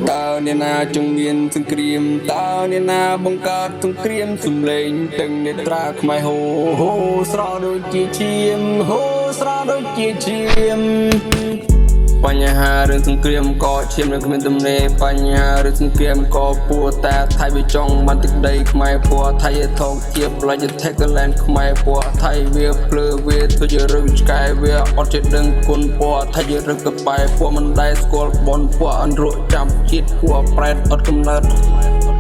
tao nên na trong miền sương kriêm tao nên na bông cát sương kriêm sum lên từng nét tra mai hồ hồ sro đôi chia chim hồ sro đôi chia chimปัญหาเรื่องสงครามก็เชื่อมเรื่องเป็นตำเนปัญหาเรื่องสงครามก็ปวดแต่ไทยไปจ้องมันติดได้ขมายปวดไทยทองเทียบลายจะแท็กแลนด์ขมายปวดไทยเวียเพลเวียตัวจะเรื่องสกายเวียอดจะดึงคนปวดไทยจะเรื่องกับไปปวดมันได้สกอลบอลปวดอันรุ่จำคิดปวดแปรอดกำเนิด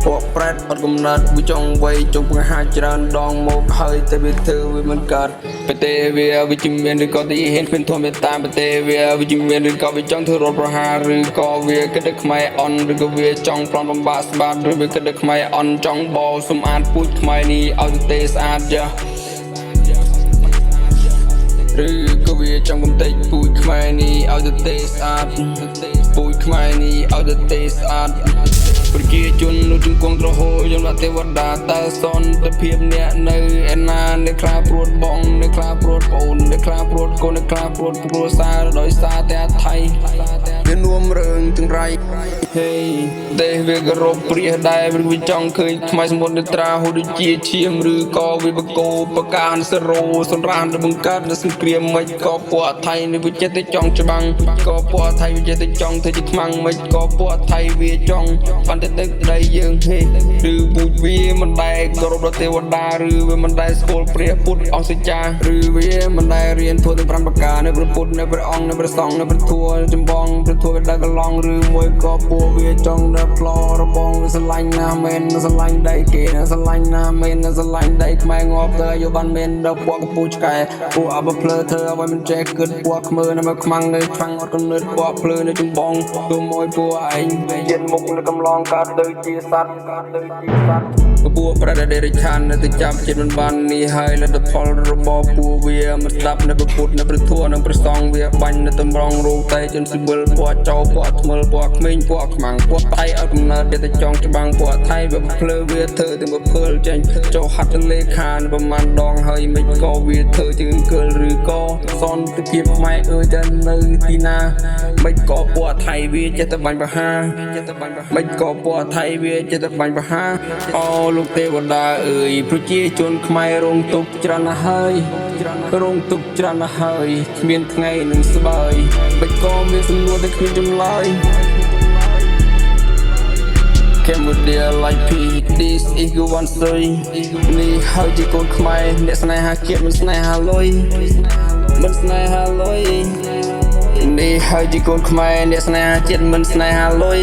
ปวดแปรอดกำเนิดวิจงไว้จงปัญหาจรันดองโมกเฮยแต่ไปเธอวิมันเกิดไปเตเวียวิจิมเวียนหรือก็ที่เห็นเป็นทวนไปตามไปเตเวียวิจิมเวียนหรือก็ไปจ้องเธอรถประหารหรือก็เวียก็ได้ขมายอ่อนหรือก็เวียจ้องปลอมบำบัดบาดหรือเวียก็ได้ขมายอ่อนจ้องบอลสมอาดพูดขมายนี้เอาแต่เตะสะอาดจ้ะหรือก็เวียจ้องกำเตะพูดขมายนี้เอาแต่เตะสะอาดพูดขมายนี้เอาแต่เตะสะอาดប្រជាជននោះจึงគង់ត្រហោយំទេវតាតើសនទៅភាពអ្នកនៅឯណាអ្នកខ្លាព្រួតបងអ្នកខ្លាព្រួតប្អូនអ្នកខ្លាព្រួតកូនអ្នកខ្លាព្រួតគ្រួសារដោយសារតែថៃវានួមរឿងទាំងរៃហេទេវាគោរពព្រះដែរវាចង់ឃើញថ្មសមុទ្រនេត្រាហូដូចជាឈាមឬក៏វាបកោបកានសរោសម្រានទៅបង្កើតនៅសង្គ្រាមមិនក៏ពួកថៃនេះវាចិត្តតែចង់ច្បាំងក៏ពួកថៃវាចិត្តតែចង់ធ្វើជាខ្មាំងមិនក៏ពួកថៃវាចង់បានតែទឹកដីយើងហេឬពូជវាមិនដែលគោរពដល់ទេវតាឬវាមិនដែលស្គាល់ព្រះពុទ្ធអង្គសច្ចាឬវាមិនដែលរៀនធម៌ទាំង5ប្រការនៃព្រះពុទ្ធនៃព្រះអង្គនៃព្រះសង្ឃនៃព្រះធម៌ចម្បងព្រះធម៌វាដែលកន្លងឬមួយក៏ពួកវាចង់ដល់ផ្លោរបងវាស្រឡាញ់ណាមែនស្រឡាញ់ដៃគេស្រឡាញ់ណាមែនស្រឡាញ់ដៃខ្មែរងាប់ទៅយកបានមែនដល់ពួកកពូឆ្កែពួកអបភ្លើធ្វើឲ្យមិនចេះគិតពួកខ្មើនៅមកខ្មាំងនៅខ្វាំងអត់កំណត់ពួកភ្លើនៅចម្បងទៅមួយពួកឯងជាតិមុខនៅកំឡងកើតដូចជាសត្វពួកប្រដេរិឆាននៅទៅចាប់ចិត្តមិនបាននេះហើយលទ្ធផលរបស់ពួកវាមិនស្ដាប់នៅព្រះពុទ្ធនៅព្រះធម៌និងព្រះសង្ឃវាបាញ់នៅតម្រង់រោគតែជនស៊ីវិលពួកចោពួកថ្មិលពួកក្មេងពួកខ្មាំងពួកថៃឲ្យកំណើតតែចង់ច្បាំងពួកថៃវាភ្លើវាធ្វើទាំងបំភ្លចេញចូលហាត់លេខានប្រមាណដងហើយមិនក៏វាធ្វើជាអង្គលឬក៏សនទៅគៀបខ្មែរអើយទៅនៅទីណាមិនក៏ពួកថៃវាចេះតែបាញ់ប្រហារមិនក៏ពួកថៃវាចេះតែបាញ់ប្រហារអូលោកទេវតាអើយប្រជាជនខ្មែររងទុក្ខច្រើនណាស់ហើយរងទុក្ខច្រើនណាស់ហើយគ្មានថ្ងៃនឹងស្បើយមិនក៏មានសំណួរតែគ្មានចម្លើយ Cambodia like peace this is the one story នេះហើយជាកូនខ្មែរអ្នកស្នេហាជាតិមិនស្នេហាលុយមិនស្នេហាលុយនេះហើយជាកូនខ្មែរអ្នកស្នេហាជាតិមិនស្នេហាលុយ